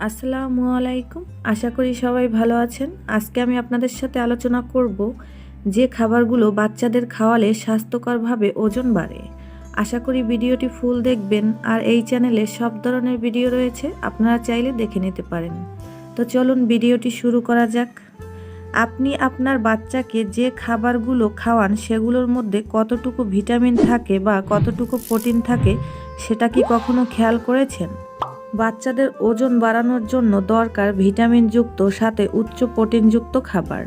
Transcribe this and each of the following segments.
আসসালামু আলাইকুম। আশা করি সবাই ভালো আছেন। আজকে আমি আপনাদের সাথে আলোচনা করব যে খাবারগুলো বাচ্চাদের খাওয়ালে স্বাস্থ্যকরভাবে ওজন বাড়ে। আশা করি ভিডিওটি ফুল দেখবেন, আর এই চ্যানেলে সব ধরনের ভিডিও রয়েছে, আপনারা চাইলে দেখে নিতে পারেন। তো চলুন ভিডিওটি শুরু করা যাক। আপনি আপনার বাচ্চাকে যে খাবারগুলো খাওয়ান সেগুলোর মধ্যে কতটুকু ভিটামিন থাকে বা কতটুকু প্রোটিন থাকে সেটা কি কখনো খেয়াল করেছেন? বাচ্চাদের ওজন বাড়ানোর জন্য দরকার ভিটামিনযুক্ত সাথে উচ্চ প্রোটিনযুক্ত খাবার।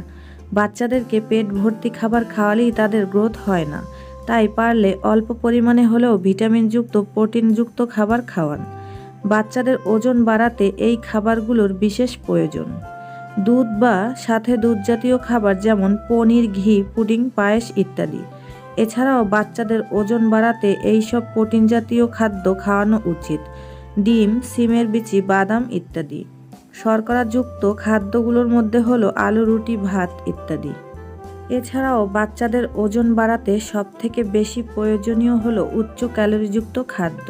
বাচ্চাদেরকে পেট ভর্তি খাবার খাওয়ালেই তাদের গ্রোথ হয় না, তাই পারলে অল্প পরিমাণে হলেও ভিটামিনযুক্ত প্রোটিনযুক্ত খাবার খাওয়ান। বাচ্চাদের ওজন বাড়াতে এই খাবারগুলোর বিশেষ প্রয়োজন। দুধ বা সাথে দুধ জাতীয় খাবার যেমন পনির, ঘি, পুডিং, পায়েস ইত্যাদি। এছাড়াও বাচ্চাদের ওজন বাড়াতে এইসব প্রোটিন জাতীয় খাদ্য খাওয়ানো উচিত। ডিম, সিমের বিচি, বাদাম ইত্যাদি। শর্করাযুক্ত খাদ্যগুলোর মধ্যে হলো আলু, রুটি, ভাত ইত্যাদি। এছাড়াও বাচ্চাদের ওজন বাড়াতে সবথেকে বেশি প্রয়োজনীয় হলো উচ্চ ক্যালোরিযুক্ত খাদ্য।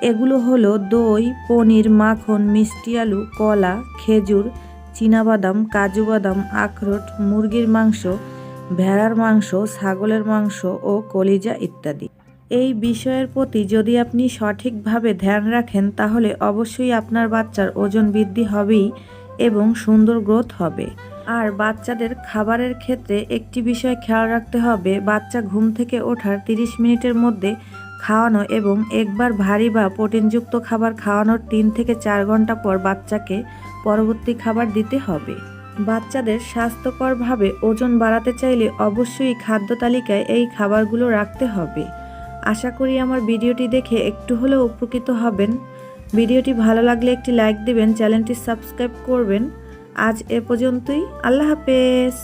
এগুলো হলো দই, পনির, মাখন, মিষ্টি আলু, কলা, খেজুর, চীনাবাদাম, কাজু বাদাম, আখরোট, মুরগির মাংস, ভেড়ার মাংস, ছাগলের মাংস ও কলিজা ইত্যাদি। এই বিষয়ের প্রতি যদি আপনি সঠিকভাবে ধ্যান রাখেন তাহলে অবশ্যই আপনার বাচ্চার ওজন বৃদ্ধি হবেই এবং সুন্দর গ্রোথ হবে। আর বাচ্চাদের খাবারের ক্ষেত্রে একটি বিষয় খেয়াল রাখতে হবে, বাচ্চা ঘুম থেকে ওঠার 30 মিনিটের মধ্যে খাওয়ানো এবং একবার ভারী বা প্রোটিনযুক্ত খাবার খাওয়ানোর 3 থেকে 4 ঘন্টা পর বাচ্চাকে পরবর্তী খাবার দিতে হবে। বাচ্চাদের স্বাস্থ্যকরভাবে ওজন বাড়াতে চাইলে অবশ্যই খাদ্য তালিকায় এই খাবারগুলো রাখতে হবে। আশা করি আমার ভিডিওটি দেখে একটু হলেও উপকৃত হবেন। ভিডিওটি ভালো লাগলে একটি লাইক দিবেন, চ্যানেলটি সাবস্ক্রাইব করবেন। আজ এ পর্যন্তই। আল্লাহ হাফেজ।